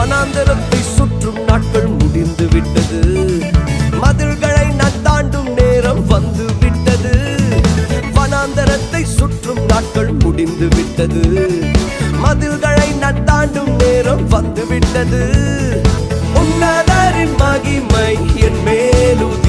வனாந்தரத்தை சுற்றும் நாட்கள் முடிந்து விட்டது. மதில்களை நான் தாண்டும் நேரம் வந்து விட்டது. வனாந்தரத்தை சுற்றும் நாட்கள் முடிந்து விட்டது. மதில்களை நான் தாண்டும் நேரம் வந்து விட்டது. உன்னதரின் மகிமை என் மேலும்